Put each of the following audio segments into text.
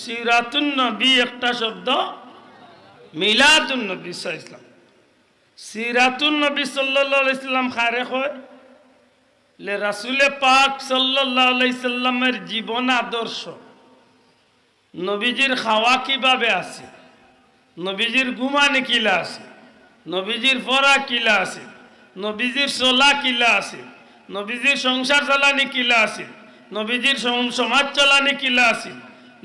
সিরাতুন নবী একটা শব্দ, মিলাদুন নবী সাল্লাল্লাহু আলাইহি ওয়াসাল্লাম। সিরাতুন নবী সাল্লাল্লাহু আলাইহি ওয়াসাল্লাম খারে হয় লে রাসূলে পাক সাল্লাল্লাহু আলাইহি সাল্লামের জীবন আদর্শ, নবীজির খাওয়া কিভাবে আছে, নবীজির ঘুমানি কিলা আছে, নবীজির পড়া কিলা আছে, নবীজির চলা কিলা আছে, নবীজির সংসার চালানি কিলা আছে, নবীজির সমাজ চালানি কিলা আছে,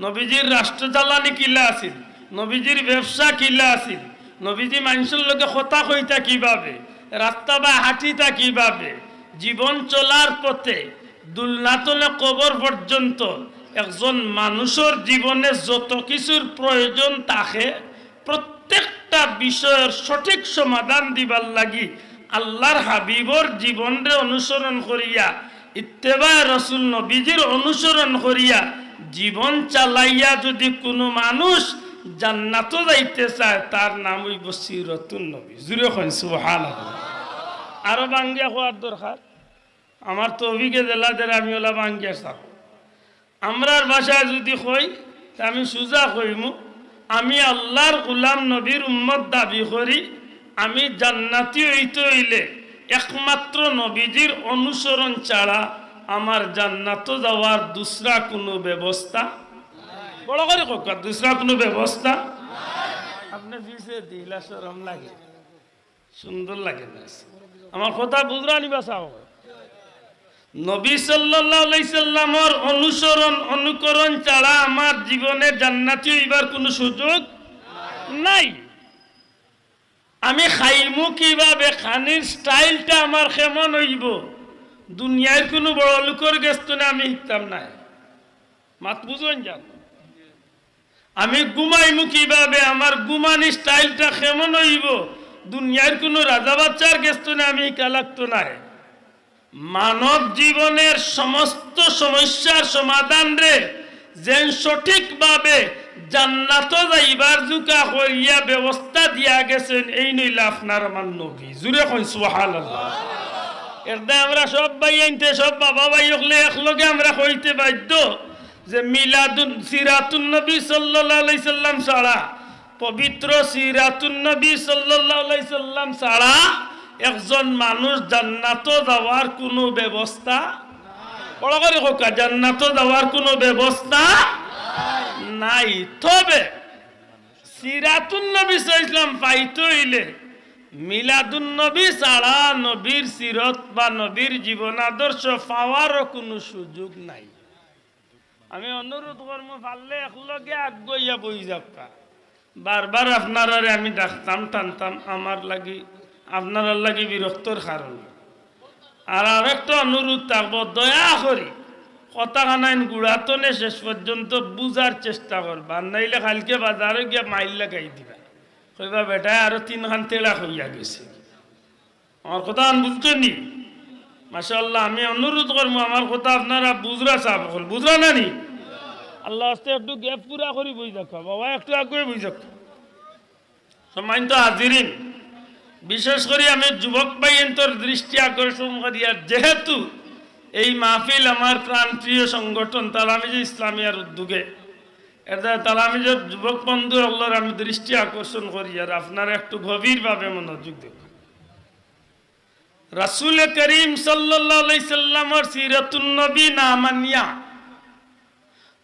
নবীজির রাষ্ট্র চালানি কিলা আছে, নবীজির ব্যবসা কিলা আছে, নবীজি মানুষের লোকে কথা কইতা কিভাবে, রাস্তা বা হাঁটিতা কিভাবে, জীবন চলার পথে দুলনাতলে কবর পর্যন্ত একজন মানুষের জীবনে যত কিছুর প্রয়োজন থাকে প্রত্যেকটা বিষয়ের সঠিক সমাধান দিবার লাগি আল্লাহর হাবিবর জীবনরে অনুসরণ করিয়া ইত্তেবা রাসূল নবীজির অনুসরণ করিয়া জীবন চালাইয়া যদি কোনো মানুষ জান্নাত যাইতে চায় তার নাম হইব সিরাতুন নবী। জুরে কইন সুবহানাল্লাহ। আরো বাঙ্গিয়া হওয়ার দরকার, আমার তো অভিজ্ঞ জেলাদের আমি ওলা বাঙ্গিয়া চাপ। আমরার ভাষায় যদি কই আমি সুজা কইমু, আমি আল্লাহর গোলাম নবীর উম্মত দাবি করি, আমি জান্নাতি হইতে হইলে একমাত্র নবীজির অনুসরণ ছাড়া আমার জান্নাত যাওয়ার দুসরা কোনো ব্যবস্থা, বড় করে কোকা দুসরা কোনো ব্যবস্থা আপনি পিছিয়ে দিলা শরম লাগে, সুন্দর লাগে না আমার কথা বুঝরা নিবা চাও। নবী সাল্লাল্লাহু আলাইহি সাল্লামের অনুকরণ ছাড়া আমার জীবনে জান্নাতি হইবার কোনো সুযোগ নাই। আমি খাইমু কিভাবে, খানির স্টাইলটা আমার কেমন হইব, দুনিয়ার কোনো বড় লোকের গেস্তনে আমি শিখতাম নাই, মাত বুঝুন যান। আমি ঘুমাইমু কিভাবে, আমার ঘুমানি স্টাইলটা কেমন হইব, দুনিয়ার কোনো রাজা বাচ্চার গেস্তনে আমি শিখা লাগতো নাই। মানব জীবনের সমস্ত সমস্যার সমাধান রে যেন সঠিকভাবে জান্নাত যাইবার জুকা করিয়া ব্যবস্থা দিয়া গেছেন, এই নইলে আপনার আমার নবী। জুরে কই সুবহানাল্লাহ। এরদা আমরা সব ভাই আনতে সব বাবা ভাই হলে একলগে আমরা কইতে বাধ্য যে মিলাদুন সিরাতুন নবী সাল্লাল্লাহু আলাইহি সাল্লাম ছাড়া, পবিত্র সিরাতুন নবী সাল্লাল্লাহু আলাইহি সাল্লাম ছাড়া একজন মানুষ জান্নাত যাওয়ার কোনো ব্যবস্থা, বড় করে কোকা জান্নাত যাওয়ার কোনো ব্যবস্থা নাই। তবে সিরাতুন নবী সাল্লাল্লাহু আলাইহি সাল্লাম পাইতে হইলে মিলাদুন নবী ছাড়া নবীর সিরত বা নবীর জীবন আদর্শ পাওয়ারও কোনো সুযোগ নাই। আমি অনুরোধ করবো পারলে একলগে আগুইয়া বই যাবা। বারবার আপনারা আমি ডাকতাম টানতাম, আমার লাগি আপনার লাগি বিরক্তর কারণ। আর আরেকটা অনুরোধ থাকবো, দয়া করি কথা খানাইন গুড়াতনে শেষ পর্যন্ত বুঝার চেষ্টা করবা, নাইলে কালকে বাজারে গিয়া মাইল লাগাই দিবা, কইবা বেটা আরো 3 খান তেলা হইয়া গেছে। আমার কথা বুঝছো নি? মাশাআল্লাহ। আমি অনুরোধ করবো আমার কথা আপনারা বুঝরা চাপ হল, বুঝরা না নি? আল্লাহ আস্তে একটু গ্যাপ পুরা করি বই দেখো বাবা, একটু আগে বই দেখো। সম্মানিত হাজিরিন, বিশেষ করে আমি যুবক ভাইয়ের দৃষ্টি আকর্ষণ করি, আর যেহেতু এই মাহফিল আমার প্রাণপ্রিয় সংগঠন তালামিজ ইসলামিয়ার উদ্যোগে, এটা তালামিজের যুবক বন্ধু হলোর আমি দৃষ্টি আকর্ষণ করি, আর আপনারা একটু গভীরভাবে মনোযোগ দেখুন। রাসূল করিম সাল্লাল্লাহু আলাইহি সাল্লামের সিরাতুন নবী না মানিয়া,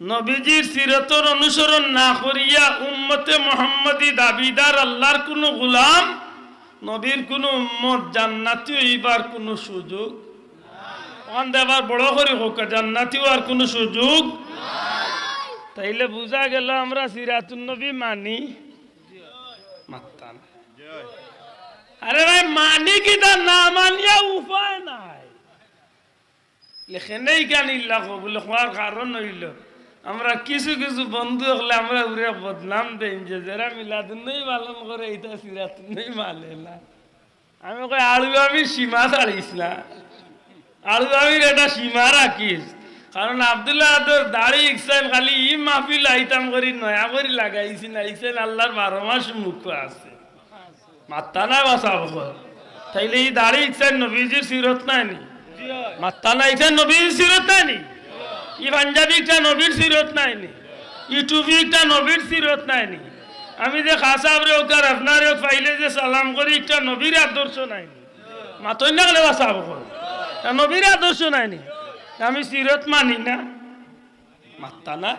নবীজির সিরাতের অনুসরণ না করিয়া উম্মতে মুহাম্মাদি দাবিদার আল্লাহর কোনো গোলাম, নবীর কোনো উম্মত জান্নাতি হইবার কোনো সুযোগ নাই। দেবার বড় করে হোক জান্নাতি হওয়ার কোনো সুযোগ নাই। তাইলে বুঝা গেল আমরা সিরাতুন নবী মানি মাত্তা না। আরে ভাই মানি কি তা না মানিয়া উপায় নাই। লেখেনেই কেন ইল্লা বলে হওয়ার কারণ হইল আমরা কিছু কিছু বন্ধু হলে আমরা উড়ে বদনাম দেই যে যারা মিলাদুন নবী পালন করে এটা সিরাতুন নবী মানে না। আমি কই আলু আমি সীমা ছাড়িস না, আলু আমির এটা সীমা রাখিস। কারণ আব্দুল্লাহ আদর দাড়ি ইকসান খালি ই মাহফিল আইতাম করি নয়া করি লাগাইছি না, ইকসান আল্লাহর 12 মাস মুখ আছে মাত্তা না বাসাব। তাইলে এই দাড়ি ইকসান নবীজির সিরত নাই নি, মাত্তা না ইকসান নবীর সিরত নাই নি, ই পাঞ্জাবিটা নবীর সিরত নাই নি, ই ইউটিউবে একটা নবীর সিরত নাইনি আমি যে খাসাবরে ওকার আপনারে পাইলে যে সালাম করি একটা নবীর আদর্শ নাইনি মাতই না গেলে বাসাব নবীর আদর্শ নাইনি আমি সিরত মানি না মাত্তা না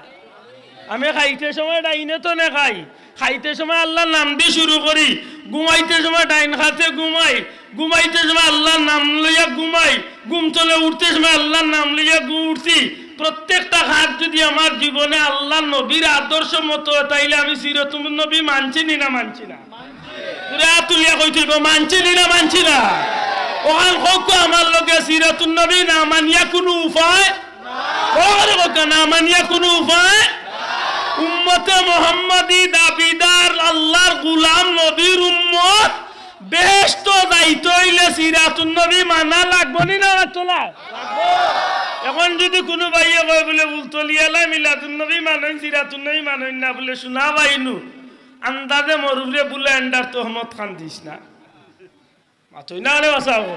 আমি খাইতে সময় ডাইনে তো না খাই খাইতে সময় আল্লাহর নাম দিয়ে শুরু করি ঘুমাইতে সময় ডাইন খাতে ঘুমাই ঘুমাইতে সময় আল্লাহর নাম লইয়া ঘুমাই ঘুম চলে উঠতে সময় আল্লাহর নাম লইয়া উঠছি প্রত্যেকটা হাত যদি আমার জীবনে আল্লাহ নবীর আদর্শ মতো তাইলে আমি সিরতুন নবী মানছি নি না মানছি না পুরা তুলিয়া কই তুইব মানছি নি না মানছি না ওখান হোক আমার লগে সিরতুন নবী না মানিয়া কোনো উপায় না মানিয়া কোনো উপায় উম্মতে মুহাম্মাদি দাবিদার আল্লাহর গোলাম নবীর উম্মত বেহেশত যাইতে হইলে সিরাতুন নবী মানা লাগবনি না তোলা এখন যদি কোনো ভাইয়ে কয় বলে উলতলিয়ালা মিলাদুন নবী মানেন সিরাতুন নবী মানেন না বলে শোনা বাইনু আন্দাজে মরুরে বলে এন্ডার তোহমত খান দিস না মাতই না রে বাসাও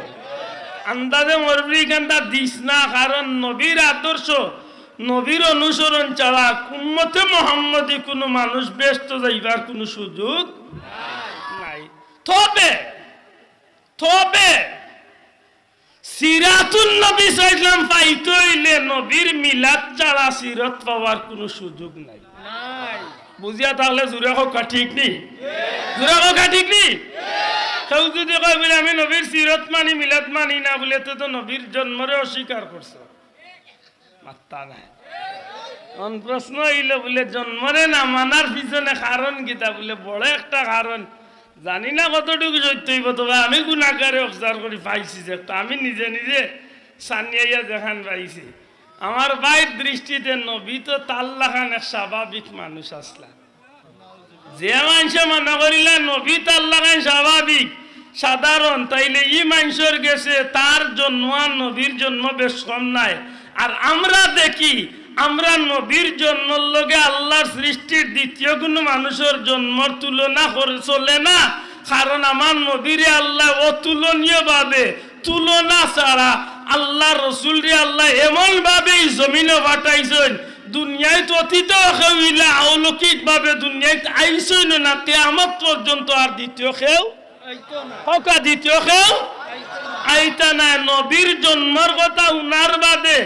আন্দাজে মরুরি কান্দা দিস না কারণ নবীর আদর্শ নবীর অনুসরণ ছাড়া উম্মতে মুহাম্মদী কোনো মানুষ ব্যস্ত যাইবার কোনো সুযোগ নাই তবে তবে সিরাতুন নবী সাল্লাম পাইতে হইলে নবীর মিলাদ ছাড়া সিরত পাওয়ার কোনো সুযোগ নাই বুঝিয়া তাহলে জোরে হোক ঠিক নেই জোরে হোক ঠিক নেই কেউ যদি কয় বলে আমি নবীর সিরত মানি মিলাদ মানি না বলে তো নবীর জন্মরে অস্বীকার করছো মাত্তা নাই প্রশ্ন হইল বলে জন্মরে না মানার পিছনে কারণ গীতা বলে বড় একটা কারণ জানি না কতটুকু সত্য হইব তবে আমি গুণাগারে অবজার্ভ করি পাইছি যে আমি নিজে নিজে সানিয়াইয়া যেখান পাইছি আমার ভাইয়ের দৃষ্টিতে নবী তো তাল্লা খান এক স্বাভাবিক মানুষ আসলা যে মানুষে মনে করিলা নবী তাল্লা খান স্বাভাবিক সাধারণ তাইলে ই মানুষের গেছে তার জন্ম আর নবীর জন্ম বেশ কম নাই আর আমরা দেখি আমরা নবীর জন্মর লগে আল্লাহর সৃষ্টির দ্বিতীয় কোনো মানুষের জন্মর তুলনা করে চলে না কারণ আমার নবীরে আল্লাহ অতুলনীয় ভাবে তুলনা ছাড়া আল্লাহ রসুল রে আল্লাহ এমন ভাবে জমিনে পাঠাইছেন দুনিয়ায় তো অতীত হইলা অলৌকিক ভাবে দুনিয়ায় আইসই না কিয়ামত পর্যন্ত আর দ্বিতীয় কেউ হকা দ্বিতীয় কেউ আইতা না নবীর জন্মের কথা উনার বাদে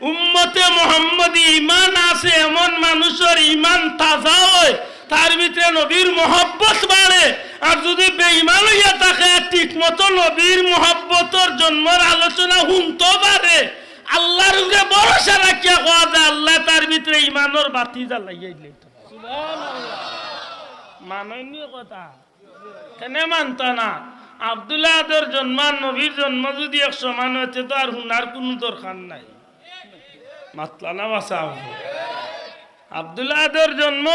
উম্মতে মুহাম্মদী ঈমান আছে এমন মানুষের ঈমান তাজা হয় তার ভিতরে নবীর মহব্বত বাড়ে আর যদি বেঈমান হইয়া থাকে ঠিক মতো নবীর মহব্বতের জন্মের আলোচনা শুনতে পারে আল্লাহর উপরে ভরসা রাখিয়া কোয়া যায় আল্লাহ তার ভিতরে ঈমানের বাতি জ্বালাইয়া দিলেন সুবহানাল্লাহ মাননীয় কথা কেন মানতা না আব্দুল্লাহ আদর জন্ম নবীর জন্ম যদি এক সমান হচ্ছে তো আর হুনার কোনো দরকার নাই মাতলানা বাসাও আব্দুল্লাহ আদর জন্ম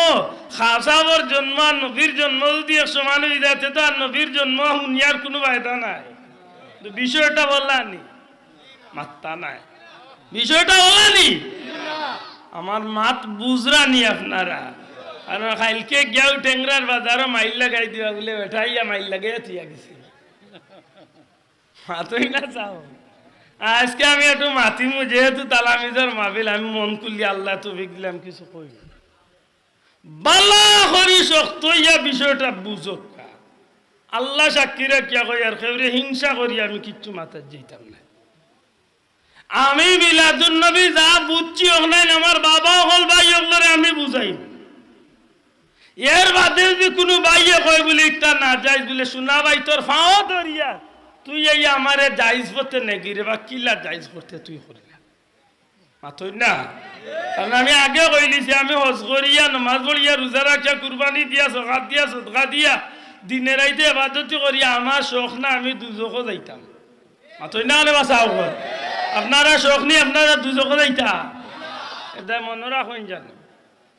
খাসাবর জন্ম নবীর জন্ম যদি এক সমান হয়ে যাচ্ছে তো আর নবীর জন্ম হুনিয়ার কোনো ফায়দা নাই বিষয়টা বললানি মাত্তা নাই বিষয়টা বললানি আমার মাত বুঝরানি আপনারা আর কালকে গিয়াও টেংরার বাজারও মাইল লাগাই দিবা বলে বেঠাইয়া মাইল লাগাইয়া থিয়া গেছি মাতই না চাও আজকে আমি একটু মাতিমু যেহেতু তালামিজের মাহফিল আমি মন করলি আল্লাহ তো দিলাম কিছু কই বালা করি শক্ত ইয়া বিষয়টা বুঝক আল্লাহ সাক্ষীরা কিয়া কই আর খেবরে হিংসা করি আমি কিচ্ছু মাথার যেতাম না আমি মিলাদুন নবী যা বুঝছি ওখানে আমার বাবা হল ভাই ওগুলোরে আমি বুঝাই এর বাদে যদি কোনো ভাইয়ে কয় বলে একটা না যাই বলে শোনা ভাই তোর ফাও ধরিয়া তুই এই আমারে জাইজ করতে নাকি রে বা কিলা জাইজ করতে তুই করি না মাথই না কারণ আমি আগে কইলিছি আমি হজ করিয়া নমাজ পড়িয়া রোজা রাখিয়া কুরবানি দিয়া সকাত দিয়া সদকা দিয়া দিনে রাইতে ইবাদত করিয়া আমার শখ না আমি দুজকও যাইতাম মাথই না হলে বাসাও আপনারা শখ নি আপনারা দুজকও যাইতা এটা মনে রাখুন জানো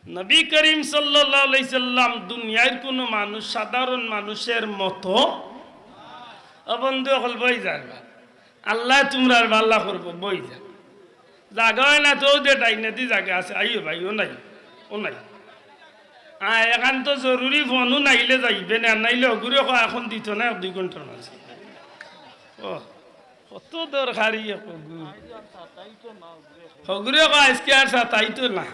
নবী করিম সাল্লাল্লাহু আলাইহি সাল্লাম দুনিয়ার কোনো মানুষ সাধারণ মানুষের মতো বন্ধু হল বই যাবা আল্লাহ তোমরা ভাল্লা করবো বই যা জাগা হয় না তো ওদের ডাইনাতি জায়গা আছে আইও ভাই ও নাই এখন তো জরুরি ফোনও নাইলে যাইবে না নাইলে অগুরে এখন দিত না 2 ঘন্টার মাঝে ও কত দরকারি হগুরে আজকে আর সাতাইতো না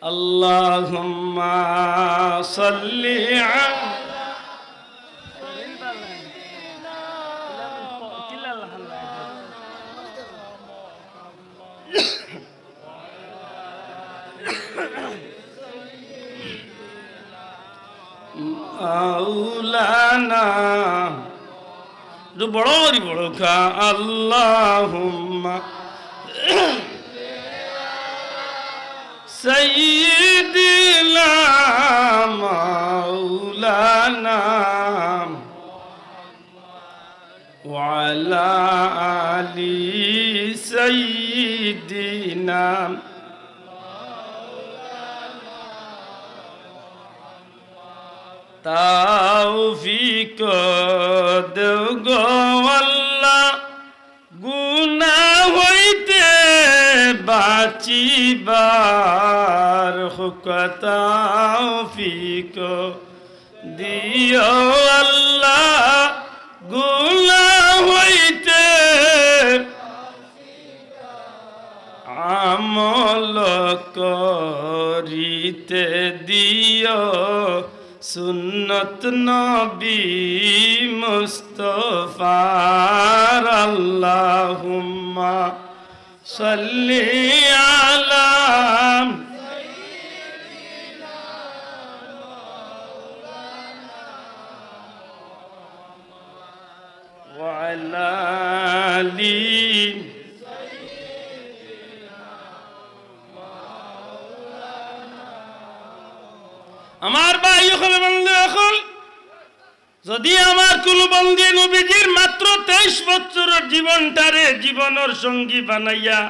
আল্লাহুম্মা সাল্লি আলা মাওলানা বড় খা আল্লাহুম্মা সাইয়্যিদিনা মাওলানা ওয়া আলা আলি সাইয়্যিদিনা তৌফিক দেও গো আল্লাহ গুনাহ হইতে বাঁচিবার তৌফিক দিও আল্লাহ গুনাহ হইতে আমল করিতে দিও সুন্নত নবী মুস্তাফার আল্লাহুম্মা সাল্লি আলা সাইয়্যিদিনা মাওলানা ওয়া আলা আলি আমার ভাই এখন বন্ধু এখন যদি আমার কোন বন্ধু নবীজির মাত্র 23 বছরের জীবনটারে জীবনের সঙ্গী বানাইয়া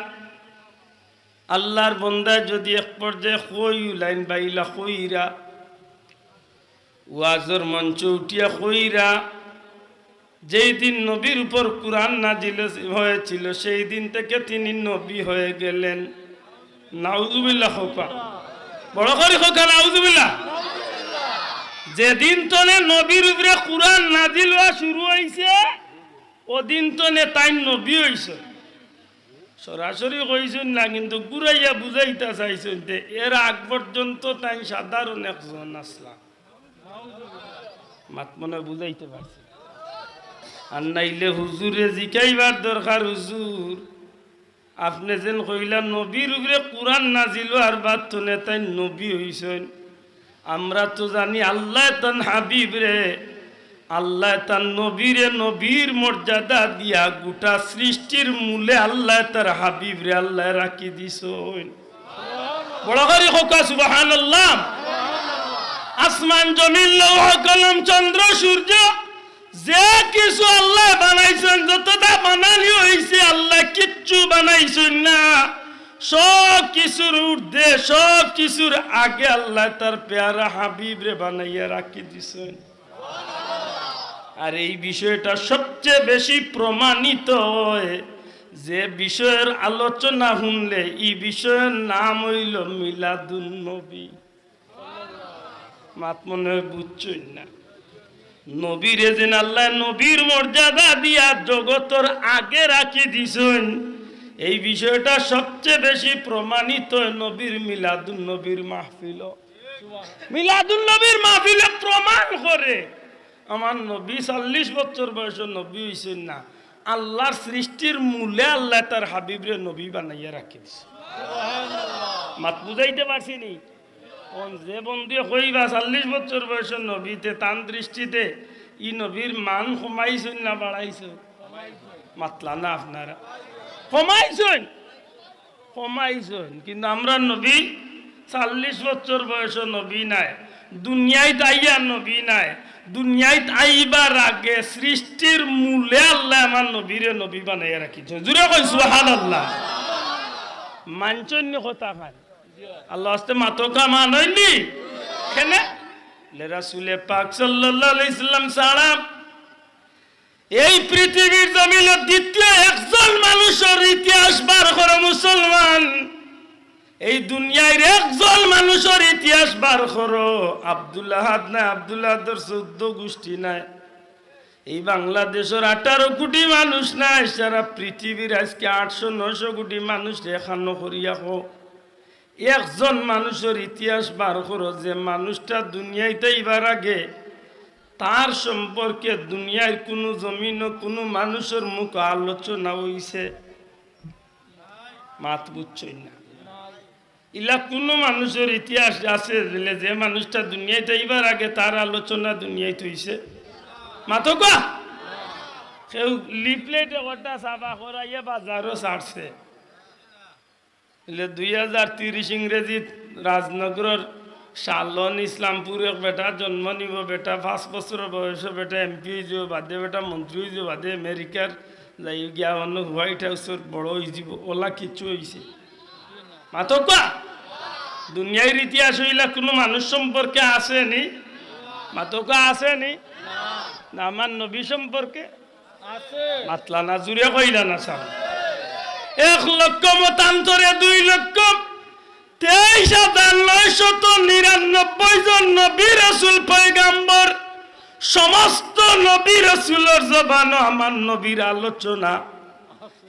আল্লাহর বান্দা যদি এক পর্যায়ে কই লাইন বাইলা কইরা ওয়াজের মঞ্চ উঠিয়া কইরা যেই দিন নবীর উপর কুরআন নাজিল হয়েছিল সেই দিন থেকে তিনি নবী হয়ে গেলেন নাউজুবিল্লাহ খোকা বড় করে খোকা নাউজুবিল্লাহ যেদিন তনে নবীর উপরে কুরআন নাজিল হওয়া শুরু হইছে ওদিন তনে তাই নবী হইছে সরাসরি কইছেন না কিন্তু ঘুরাইয়া বুঝাইতে চাইছেন যে এর আগ পর্যন্ত তাই সাধারণ একজন আসলাম মাত মনে বুঝাইতে পারছে আর নাইলে হুজুরে জিকাইবার দরকার হুজুর আপনি যেন কইলা নবীর উপরে কুরআন নাজিল হওয়ার বাদ তনে তাই নবী হইছেন আমরা তো জানি আল্লাহ তান হাবিব রে আল্লাহ তার নবীরে নবীর মর্যাদা দিয়া গোটা সৃষ্টির মূলে আল্লাহ তার হাবিব রে আল্লাহ রাখি দিছেন বড় করে হোকা সুবহানাল্লাহ আসমান জমিন লৌহ কলম চন্দ্র সূর্য যে কিছু আল্লাহ বানাইছেন যতটা বানানি হইছে আল্লাহ কিচ্ছু বানাইছেন না সব কিছুর ঊর্ধ্বে সব কিছুর আগে আল্লাহ তার পেয়ারা হাবিব রে বানাইয়া রাখি দিছেন আর এই বিষয়টা সবচেয়ে বেশি প্রমাণিত হয় যে বিষয়ের আলোচনা শুনলে এই বিষয়ের নাম হইল মিলাদুন নবী মাত মনে বুঝছই না নবীরে যেন আল্লাহ নবীর মর্যাদা দিয়া জগতের আগে রাখি দিছেন এই বিষয়টা সবচেয়ে বেশি প্রমাণিত নবীর মিলাদুন নবীর মাহফিল মিলাদুন নবীর মাহফিলে প্রমাণ করে আমার নবী 40 বছর বয়সে নবী হইছেন না আল্লাহর সৃষ্টির মূলে আল্লাহ তার হাবিবরে নবী বানাইয়া রাখি দিছে মাত বুঝাইতে পারছিনি যে বন্ধু কইবা 40 বছর বয়সে নবীতে তান দৃষ্টিতে ই নবীর মান কমাইছেন না বাড়াইছেন মাতলা না আপনারা কমাইছেন কিন্তু আমরা নবী 40 বছর বয়সে নবী নাই দুনিয়ায় তাইয়া নবী নাই দুনিয়ায় আইবার আগে সৃষ্টির মূলে আল্লাহ আমার নবীরে নবী বানাইয়া রাখিছে জুড়ে কই সুবহানাল্লাহ মানছন্য কথা খান আল্লাহ আস্তে মাতকা মান হইনি কেনে রাসূলে পাক সাল্লাল্লাহু আলাইহি সাল্লাম ছাড়া এই পৃথিবীর জমিনে দ্বিতীয় একজন মানুষের ইতিহাস বার করে মুসলমান এই দুনিয়ার একজন মানুষের ইতিহাস বার করো আব্দুল্লাহ নাই আব্দুল্লাহর 14 গোষ্ঠী নাই এই বাংলাদেশের 18 কোটি মানুষ নাই সারা পৃথিবীর আজকে 800-900 কোটি মানুষ এখানো করিয়া হো একজন মানুষের ইতিহাস বার করো যে মানুষটা দুনিয়াইতে এইবার আগে তার সম্পর্কে দুনিয়ার কোনো জমিন কোনো মানুষের মুখ আলোচনা হইছে মাত বুঝছই না ইলা কোনো মানুষের ইতিহাস আছে যে মানুষটা দুনিয়াতে এইবার আগে তার আলোচনা দুনিয়াতে হইছে মাতো কা কেউ লিফলেটে ওটা সাবা করাইয়া বাজারও ছাড়ছে 2030 ইংরেজি রাজনগরের শালন ইসলামপুর এক বেটা জন্ম নিব বেটা 5 বছর বয়স বেটা এমপি হয়ে বাদে বেটা মন্ত্রী হয়ে বাদে আমেরিকার যাই গিয়া অন্য হোয়াইট হাউসের বড় হয়ে যাব ওলা কিছু হয়েছে মাতো কা দুনিয়ার ইতিহাস হইলা কোনো মানুষ সম্পর্কে আসেনি মাতো কা আসেনি না আমার নবী সম্পর্কে মাতলা না জুড়ে কইলা না সাম 1 লক্ষ মতান্তরে 2 লক্ষ 23,999 জন নবী রাসূল পয়গম্বর সমস্ত নবী রাসূলের জবান আমার নবীর আলোচনা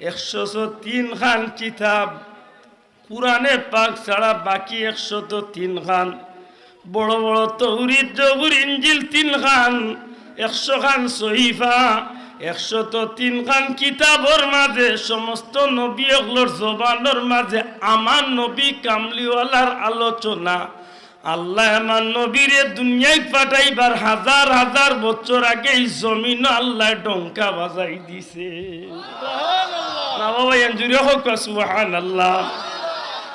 103 খান কিতাব কুরআনে পাক ছাড়া বাকি 103 খান বড় বড় তৌরিত জবুর ইনজিল 3 খান 100 খান সহিফা 103 খান কিতাবর মাঝে সমস্ত নবী ওগুলোর জবানের মাঝে আমার নবী কামলিওয়ালার আলোচনা আল্লাহ আমার নবীরে দুনিয়ায় পাঠাইবার হাজার হাজার বছর আগে এই জমিন আল্লাহ ডঙ্কা বাজাই দিছে না বাবা এনজুরে হোক সুবহানাল্লাহ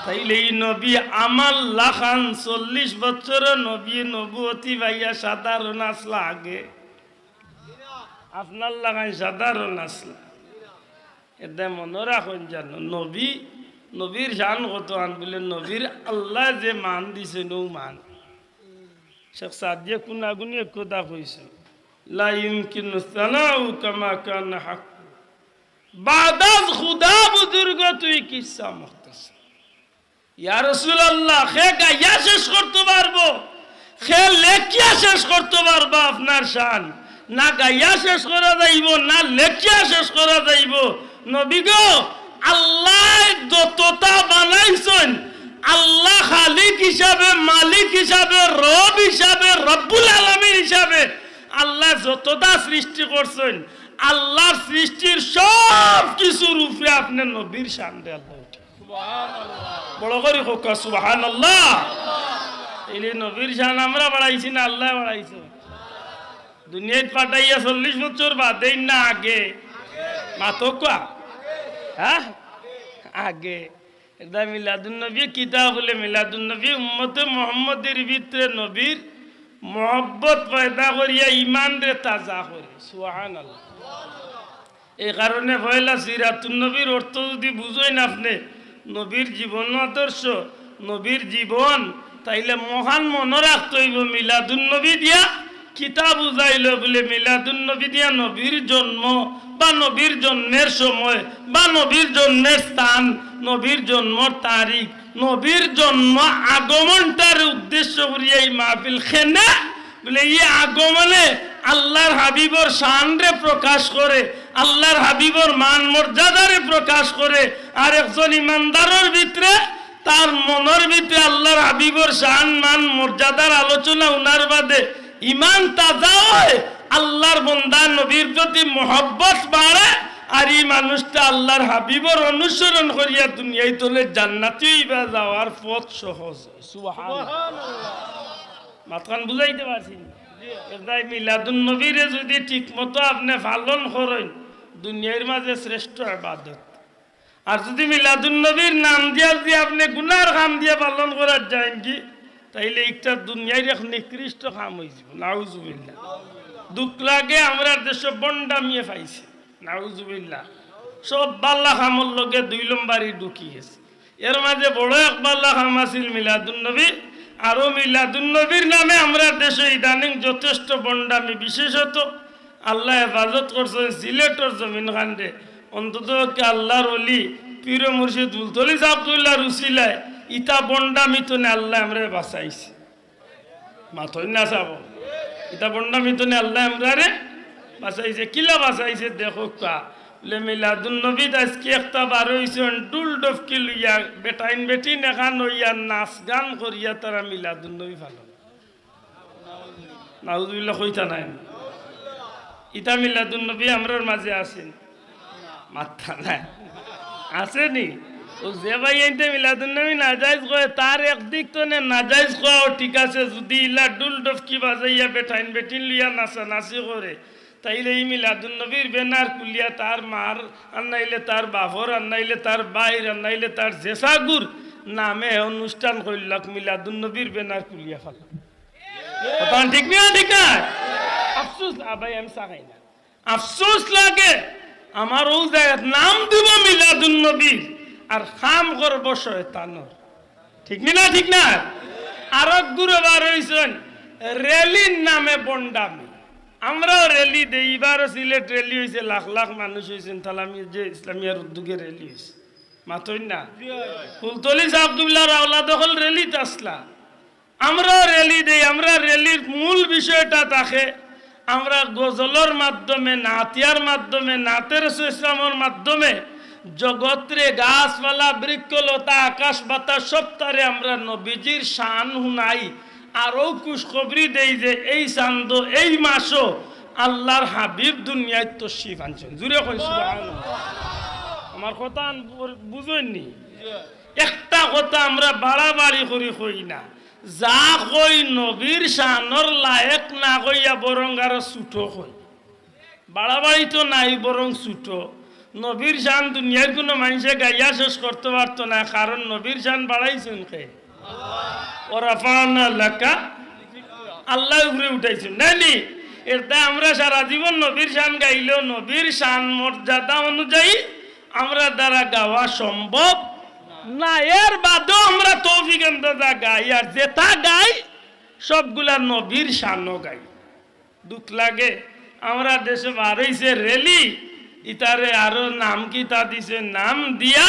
তাইলে এই নবী আমার লাখান 40 বছরের নবী নবুয়তি ভাইয়া সাধারণ আসলা আগে আপনার লাগাই সাধারণ আসলা এটা মনে রাখুন জানো নবী নবীর শান কত আন বলে নবীর আল্লাহ যে মান দিছে নৌ মান শেখ সাদিয়া কুনাগুনি এক কথা কইছে লা ইমকিনু সানাউ কামা কানা হক বাদাজ খুদা বুজুর্গ তুই কিসা মুখতাসর ইয়া রাসূলুল্লাহ খে গায়া শেষ করতে পারবো খে লেখিয়া শেষ করতে পারবো আপনার শান না গাইয়া শেষ করা যাইব না লেখিয়া শেষ করা যাইব নবী গো আল্লাহ যতটা বানাইছেন আল্লাহ খালিক হিসাবে মালিক হিসাবে রব হিসাবে রব্বুল আলামিন হিসাবে আল্লাহ যতটা সৃষ্টি করছেন আল্লাহর সৃষ্টির সব কিছুর উপরে আপনার নবীর শান দে আল্লাহ সুবহানাল্লাহ বড় করে হোক সুবহানাল্লাহ এই নবীর শান আমরা বাড়াইছি না আল্লাহ বাড়াইছে দুনিয়ায় পাঠাইয়া 40 বছর বাদে না আগে মাতকা হ্যাঁ আগে এটা মিলাদুন নবী কিতাব বলে মিলাদুন নবী উম্মতে মুহাম্মদের ভিতরে নবীর মহব্বত পয়দা করিয়া ঈমান রে তাজা করে সুবহানাল্লাহ এই কারণে পয়লা সিরাতুন নবীর অর্থ যদি বুঝেন আপনি নবীর জীবন আদর্শ নবীর জীবন তাইলে মহান মনে রাখতে হইব মিলাদুন নবী দিয়া কিতাব উজাইল বলে মিলাদুন নবী দিয়া নবীর জন্ম বা নবীর জন্মের সময় বা নবীর জন্মের স্থান নবীর জন্মর তারিখ নবীর জন্ম আগমনটার উদ্দেশ্য করিয়া এই মাহফিল খেনে বলে এই আগমনে আল্লাহর হাবিবর শানরে প্রকাশ করে আল্লাহর হাবিবর মান মর্যাদারে প্রকাশ করে আর একজন ইমানদারের ভিতরে তার মনের ভিতরে আল্লাহর হাবিবর শান মান মর্যাদার আলোচনা উনার বাদে ইমান তাজা হয় আল্লাহর বান্দা নবীর প্রতি মহব্বত বাড়ে আর এই মানুষটা আল্লাহর হাবিবর অনুসরণ করিয়া দুনিয়ায় তোলে জান্নাতে যাওয়ার পথ সহজ সুবহানাল্লাহ মাতখান বুঝাইতে পারছি এটাই মিলাদুন নবীরে যদি ঠিক মতো আপনি পালন করেন দুনিয়ার মাঝে শ্রেষ্ঠ ইবাদত আর যদি মিলাদুন নবীর নাম দিয়া যদি আপনি গুনার কাম দিয়ে পালন করার যান কি তাইলে একটা দুনিয়ার এক নিকৃষ্ট কাম হয়ে যাব নাউজুবিল্লাহ দুঃখ লাগে আমরা দেশ বন্ডামিয়ে পাইছে নাউজুবিল্লাহ সব বাল্লা কামর লগে 2 নম্বরই ঢুকি গেছে এর মাঝে বড় এক বাল্লা কাম আছিল মিলাদুন নবী আরো মিলাদুন নবীর নামে আমরা দেশে ইদানিং যথেষ্ট বন্ডামি বিশেষত আল্লাহ হেফাজত করছেন সিলেটর জমিন খান্ডে অন্তত আল্লাহর অলি পীর মুর্শিদ বুলতলি আব্দুল্লাহ রুসিলায় ইতা বন্ডামি তো নে আল্লাহ আমরা বাঁচাইছে মাথই না চাব ইতা বন্ডামি তো নে আল্লাহ আমরা বাঁচাইছে কিলা বাঁচাইছে দেখো কা লে মিলাদুন নবী আজকে একটা বার হইছেন ডুল ডফকি লইয়া বেটাইন বেটিন এখান হইয়া নাচ গান করিয়া তারা মিলাদুন নবী পালন নাউজুবিল্লাহ কইতা নাই ইতা মিলাদুন নবী আমরার মাঝে আছেন মাথা নাই আসেনি ও যে ভাই এনতে মিলাদুন নবী নাজাইজ কয় তার একদিক তো নে নাজাইজ কয় ঠিক আছে যদি ইলা ডুল ডফকি বাজাইয়া বেটাইন বেটিন লইয়া নাচা নাচি করে তাইলে এই মিলাদুন নবীর বেনার কুলিয়া তার মার আর নাইলে তার বাপর আর নাইলে তার বাইর আর নাইলে তার জেসাগুর নামে অনুষ্ঠান করিলাক মিলাদুন নবীর বেনার কুলিয়া ফেলা কথা ঠিক না ঠিক না আফসোস ভাই আমি চাই না আফসোস লাগে আমার ও জায়গা নাম দিব মিলাদুন নবী আর খাম করব শয়তানর ঠিক না ঠিক না আর গুরু বার হইছেন রেলির নামে বন্ডামি আমরাও রেলি দেই এবারও সিলেট রেলি হয়েছে লাখ লাখ মানুষ হয়েছেন তাহলে যে ইসলামিয়ার উদ্যোগে রেলি হয়েছে মাতই না ফুলতলি আব্দুল্লাহ রাওলা দখল রেলিতে আসলা আমরাও রেলি দেই আমরা রেলির মূল বিষয়টা থাকে আমরা গজলের মাধ্যমে নাতিয়ার মাধ্যমে নাতের ইসলামের মাধ্যমে জগৎরে গাছপালা বৃক্ষলতা আকাশ বাতাস সব তারে আমরা নবীজির শান হুনাই আরও খুশখবরি দেই যে এই চান্দ এই মাসও আল্লাহর হাবিব দুনিয়ায় তশরিফ আনছেন জুড়ে কই সুবহানাল্লাহ আমার কথা বুঝেননি একটা কথা আমরা বাড়াবাড়ি করি কই না যা কই নবীর শানর লায়েক না কইয়া বরং আরো ছুটো কই বাড়াবাড়ি তো নাই বরং ছুটো নবীর শান দুনিয়ার কোনো মানুষে গাইয়া শেষ করতে পারতো না কারণ নবীর শান বাড়াইছেন কে আল্লাহ উপরে উঠাইছেন নাইনি এটা আমরা সারা জীবন নবীর শান গাইলেও নবীর শান মর্যাদা অনুযায়ী আমরা দ্বারা গাওয়া সম্ভব না এর বাদেও আমরা তৌফিক আন্দাজা গাই আর যেটা গাই সবগুলা নবীর শানও গাই দুঃখ লাগে আমরা দেশে বাড়াইছে রেলি ইতারে আরো নাম কি তা দিছে নাম দিয়া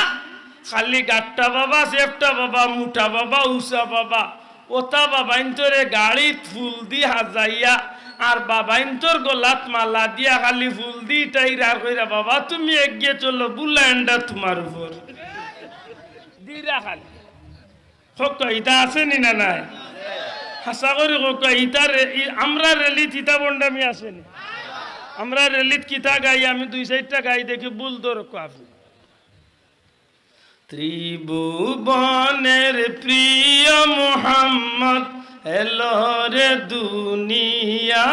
খালি গাট্টা বাবা সেফটা বাবা মুঠা বাবা উষা বাবা ওতা বাবা ইন্তরে গাড়িত ফুল দি হাজাইয়া আর বাবা ইন্তর গোলাত মালা দিয়া খালি ফুল দি টাইরা কইরা বাবা তুমি এগিয়ে চলো বুলান্ডা তোমার উপর দিরা খালি হোক ইটা আছে নি না নাই হাসা করে হোক ইটার আমরা রেলিত ইটা বন্ডামি আসেনি আমরা রেলিত কিতা গাই আমি 2-4টা গাই দেখি বুল দর আপনি ত্রিভুবনের প্রিয় মুহাম্মদ এলো রে দুনিয়ায়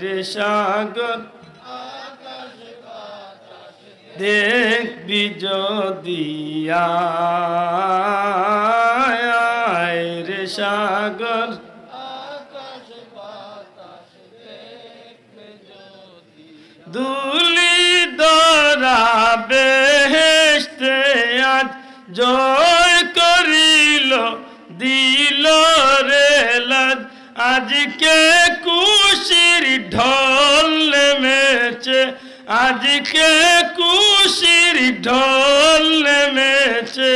রে সাগর দেখবি যদি রে সাগর দুলি দরা বেহেশতে আজ জয় করিল দিল রে লাজ আজকে খুশির ঢল নেমেছে আজকে খুশির ঢল নেমেছে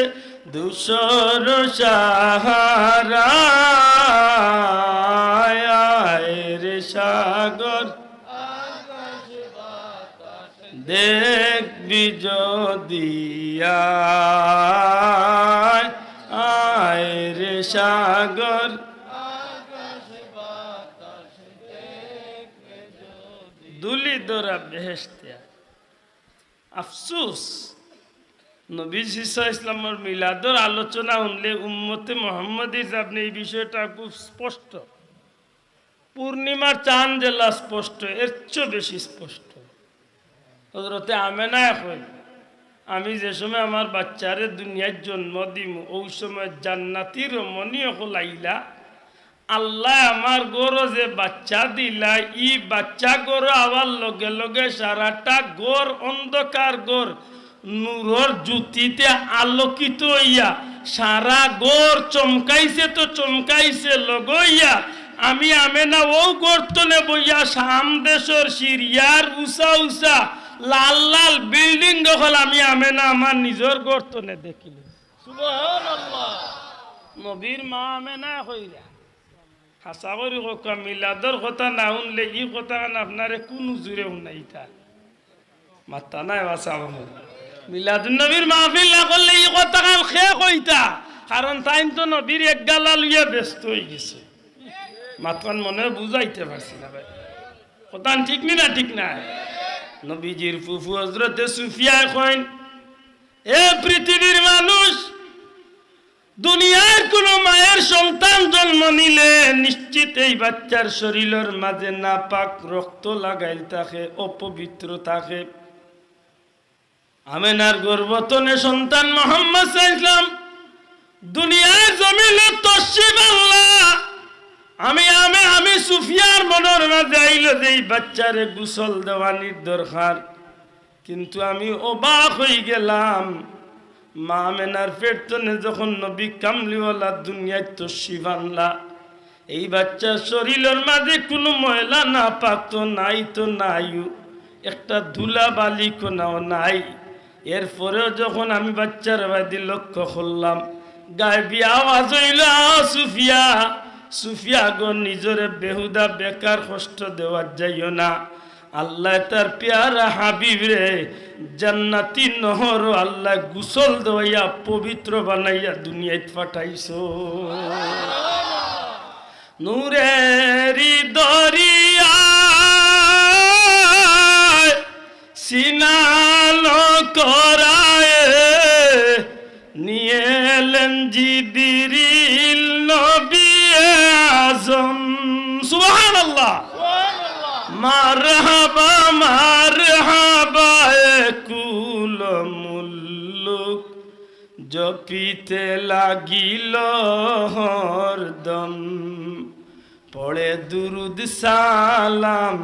দুশোর সাহারা রে সাগর দেখবি যদি রে সাগর দুলি দরা বেহেশতে আফসোস নবী ঈসা ইসলামের মিলাদর আলোচনা শুনলে উম্মতে মুহাম্মদীর আপনি এই বিষয়টা খুব স্পষ্ট পূর্ণিমার চাঁদ জেলা স্পষ্ট এর চেয়ে বেশি স্পষ্ট হযরতে আমেনা কই আমি যে সময় আমার বাচ্চারে দুনিয়ার জন্ম দিম ওই সময় জান্নাতি রমণীয় হলাইলা আল্লাহ আমার গরো যে বাচ্চা দিলা ই বাচ্চা গরো আবার লগে লগে সারাটা গোর অন্ধকার গোর নূরের জ্যোতিতে আলোকিত হইয়া সারা গোর চমকাইছে তো চমকাইছে লগইয়া আমি আমেনা ও গর্তনে বইয়া শাম দেশের সিরিয়ার উষা উষা লাল লাল বিল্ডিং দখল আমি আমেনা আমার নিজের গর্তনে দেখিল সুবহানাল্লাহ নবীর মা আমেনা কইরা হাসা করি কথা মিলাদর কথা না শুনলে ই কথা আপনারে কোন জুড়ে শুনাইতা মাত্তা নাই বাসা মিলাদুন নবীর মাহফিল না করলে ই কথা কান খে কইতা কারণ তাই তো নবীর এক গালা লইয়া ব্যস্ত হয়ে গেছে মাতকান মনে বুঝাইতে পারছি না ভাই কথা ঠিক নি না ঠিক না নবীজির ফুফু হযরতে সুফিয়া কইন এ পৃথিবীর মানুষ দুনিয়ার কোন মায়ের সন্তান জন্ম নিলে নিশ্চিত এই বাচ্চার শরীরের মাঝে নাপাক রক্ত লাগাইল থাকে অপবিত্র থাকে আমেনার গর্ভতনে সন্তান মুহাম্মদ সাল্লাল্লাহু আলাইহি ওয়াসাল্লাম দুনিয়ার জমিনে তশরিফ আল্লাহ আমি সুফিয়ার মনের মাঝে আইলো যে এই বাচ্চারে গোসল দেওয়ানির দরকার কিন্তু আমি অবাক হয়ে গেলাম মা আমেনার পেটনে যখন নবী কামলিওয়ালা দুনিয়ায় তশরিফ আনলা এই বাচ্চার শরীরের মাঝে কোনো ময়লা না পাক তো নাই একটা ধুলা বালি কোনাও নাই এরপরেও যখন আমি বাচ্চার বাদি লক্ষ্য করলাম গায়েবী আওয়াজ হইল সুফিয়া সুফিয়া গো নিজরে বেহুদা বেকার কষ্ট দেওয়ার যাইও না আল্লাহ তার প্যারা হাবিব রে জান্নাতি নহর আল্লাহ গোসল দেওয়াইয়া পবিত্র বানাইয়া দুনিয়ায় পাঠাইছো নূরেরি দরিয়া সিনালো করায় নিয়ে এলেন জিবরিল নবী আজম সুবহানাল্লাহ মারহাবা মারহাবা কুল মুল্লুক জপিতে লাগিল হরদম পড়ে দুরুদ সালাম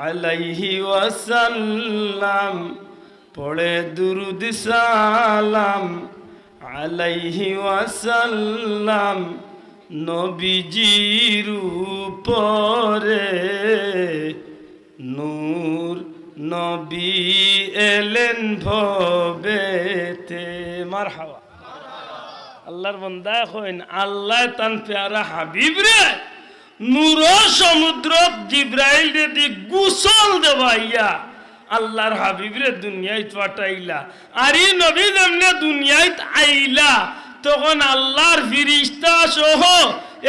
আলাইহি ওয়াসাল্লাম পড়ে দুরুদ সালাম আলাইহি ওয়াসাল্লাম নবীজির উপরে নূর নবী এলেন ভবেতে মারহাবা আল্লাহর বান্দা কইন আল্লাহ তান প্যারা হাবিব রে নূর সমুদ্র জিব্রাইল রে দি গোসল দেবাইয়া আল্লাহর হাবিব রে দুনিয়ায় পাঠাইলা আর এই নবী যেমনে দুনিয়ায় আইলা তখন আল্লাহর ফিরিস্তা সহ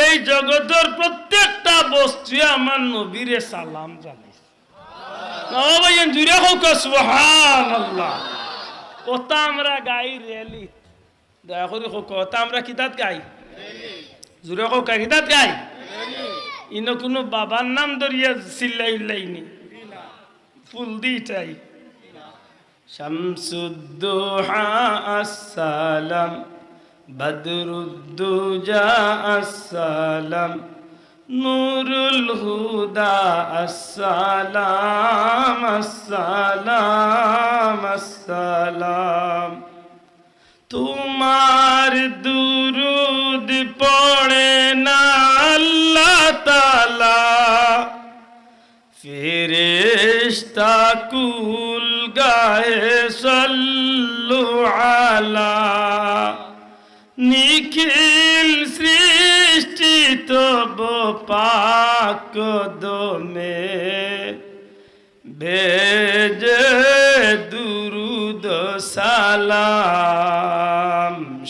এই জগতের প্রত্যেকটা বস্তু আমার নবীরে সালাম জানাইছে নবাইন জুড়ে হোক সুবহানাল্লাহ ওটা আমরা গাই রেলি দয়া করে হোক ওটা আমরা কিতাত গাই জুড়ে হোক কিতাত গাই ইনো কোনো বাবার নাম ধরিয়া চিল্লাইনি ফুল দিটাই শামসুদ্দোহা আসসালাম বদরুদ্দুজা আসসালাম নূরুল হুদা আসসালাম আসসালাম আসসালাম তোমার দুরুদ পড়ে না আল্লাহ তাআলা ফেরেশতা কুল গায়ে সাল্লু আলা নিখিল সৃষ্টি তব পাক দমে ভেজে দুরুদ সালাম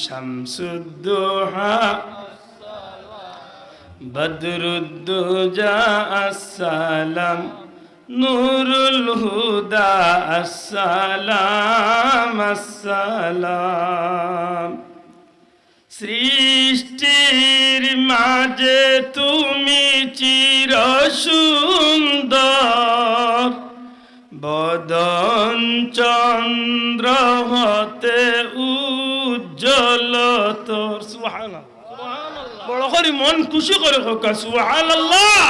শামসুদ্দোহা বদরুদ্দুজা আসসালাম নূরুল হুদা আসসালাম আসসালাম সৃষ্টির মাঝে তুমি চির সুন্দর বদন চন্দ্র হতে উজ্জ্বল তোর সুবহানাল্লাহ বড় করে মন খুশি করে হোক সুবহানাল্লাহ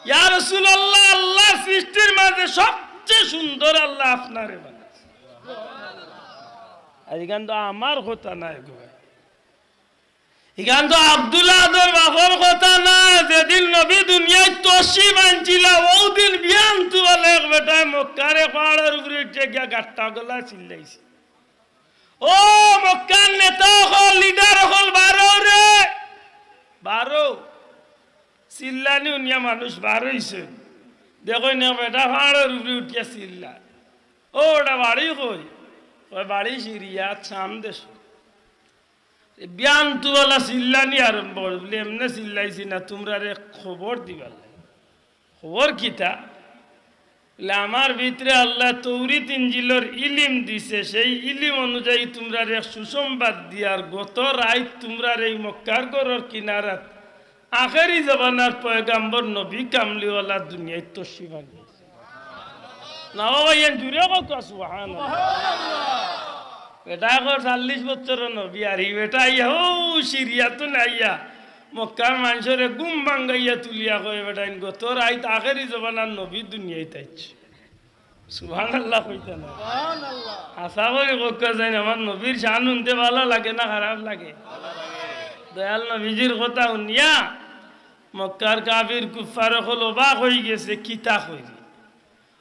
ইয়া রাসূলুল্লাহ আল্লাহ সৃষ্টির মাঝে সবচেয়ে সুন্দর আল্লাহ আপনারে বানাইছে আজকাল তো আমার কথা নাই গো এখান তো আব্দুল্লাহ আদর বাপর কথা না যেদিন নবী দুনিয়ায় তশরিফ আনছিল ওই দিন বিয়ান তু বলে বেটায় মক্কারে পাহাড়ের উপরে উঠে গিয়া গাট্টা গলা চিল্লাইছে ও মক্কার নেতা হল লিডার হল 12 রে 12 দুনিয়া মানুষ বার হইছে দেখো না বেটা পাহাড়ের উপরে উঠিয়া চিল্লা ও ওটা বাড়ি কই ওই বাড়ি সিরিয়া ছাম দেশ বিয়ান তুলা চিল্লানি আরম্ভ বলে এমনি চিল্লাইছি না তোমরা রে খবর দিবার খবর কিতা আমার ভিতরে আল্লাহ তৌরিত ইনজিলর ইলিম দিছে সেই ইলিম অনুযায়ী তোমরা রে সুসংবাদ দিয়ার গত রাত তোমরা এই মক্কার গড়ের কিনারাত আখেরি জবানার পয়গাম্বর নবী কামলিওয়ালা দুনিয়ায় তশরিফ আনিয়েছে না ভাইয়া জুড়ে কত সুবহানাল্লাহ বেটা এখন 40 বছরের নবী আর বেটা ইয়া ও সিরিয়া তো নাইয়া মক্কার মানুষের গুম ভাঙ্গাইয়া তুলিয়া কয়ে বেটা গত রাত আখেরি জবানার নবী দুনিয়ায় তাইছে সুবহানাল্লাহ কইতে না আশা করি কক্কা যাই আমার নবীর শান শুনতে ভালো লাগে না খারাপ লাগে দয়াল নবীজির কথা শুনিয়া মক্কার কাফির কুফার হল অবাক হয়ে গেছে কিতা কইরি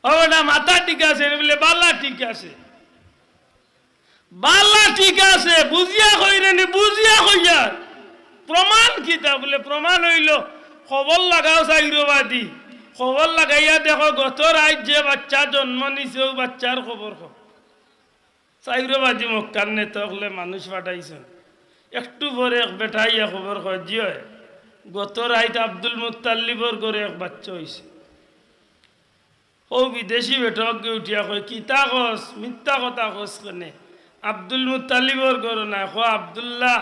ও বেটা মাথা ঠিক আছে বলে বালা ঠিক আছে বালা ঠিক আছে বুঝিয়া কইরে নি বুঝিয়া কইয়া প্রমাণ কিতা বলে প্রমাণ হইল খবর লাগাও চাইরবাদী খবর লাগাইয়া দেখো গত রাত যে বাচ্চা জন্ম নিছে ও বাচ্চার খবর চাইরবাদী মক্কার নেতা হলে মানুষ পাঠাইছেন একটু পরে এক বেটাইয়া খবর কয় জিও গত রাত আব্দুল মুত্তালিবর ঘরে এক বাচ্চা হয়েছে ও বিদেশি বেটকে উঠিয়া কয় কিতা কস মিথ্যা কথা কস কেনে আব্দুল মুত্তালিবর ঘর না আব্দুল্লাহ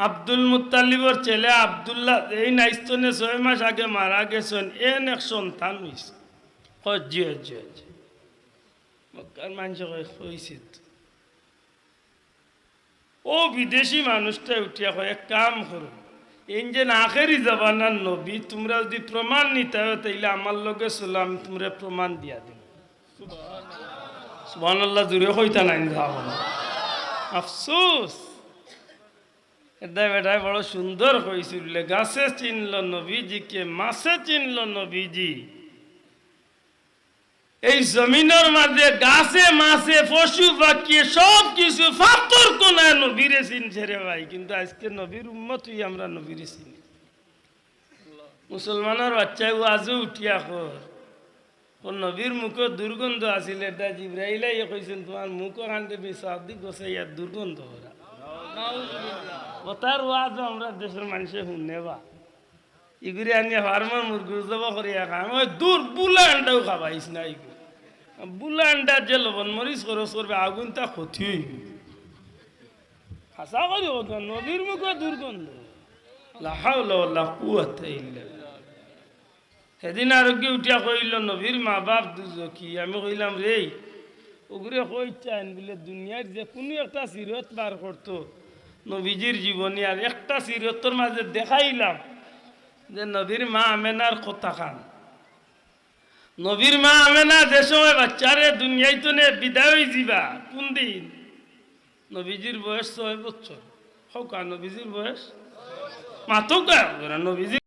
আব্দুল মুত্তালিবর ছেলে আব্দুল্লাহ এই নাইস্তনে 6 মাস আগে মারা গেছেন এন এক সন্তান হয়েছে জিও জিও মক্কার মানুষ হয়েছে ও বিদেশি মানুষটা উঠিয়া কয় এক কাম করো এই যে আখেরি জবানার নবী তোমরা যদি প্রমাণ নিতে হয় তাইলে আমার লগে চলো আমি তোমরা প্রমাণ দিয়া দিন সুবহানাল্লাহ জুড়ে হইতা নাই যাবো না আফসোস এটা বেটায় বড় সুন্দর হয়েছিল গাছে চিনল নবীজিকে মাছে চিনল নবীজি এই জমিনের মাঝে গাছে মাছে পশু পাখি সব কিছু ফাতর কোনায় নবীরে চিনছে রে ভাই কিন্তু আজকে নবীর উম্মত হই আমরা নবীরে চিনি মুসলমানের বাচ্চায় আজও উঠিয়া কর ও নবীর মুখে দুর্গন্ধ আছিল এটা জিব্রাইলাই কইছেন তোমার মুখ কান্দে বিসাদি গোছে ইয়ার দুর্গন্ধ ওরা ওতার ওয়াজ আমরা দেশের মানুষে শুনে বা ইগুরি আনিয়া ফার্মার মুরগি জবা করিয়া খাম ওই দূর বুলা আন্ডাও খাবাইস না ইগু বুলা আন্ডা যে লবণ মরিচ খরচ করবে আগুন তা ক্ষতি হইব হাসা করি ও নবীর মুখে দুর্গন্ধ লা হাওলা ওয়ালা কুওয়াতা ইল্লা বিল্লাহ সেদিন আরোগ্য উঠিয়া কইল নবীর মা বাপ দুজকি আমি কইলাম রে ওগুরে কইতেন বলে দুনিয়ার যে কোনো একটা সিরত বার করতো নবীজির জীবনী আর একটা সিরতর মাঝে দেখাইলাম যে নবীর মা আমেনার কথা খান নবীর মা আমেনা যে সময় বাচ্চারে দুনিয়ায় তো নে বিদায় হয়ে যাবা কোন দিন নবীজির বয়স 6 বছর হোক নবীজির বয়স মাতো নবীজির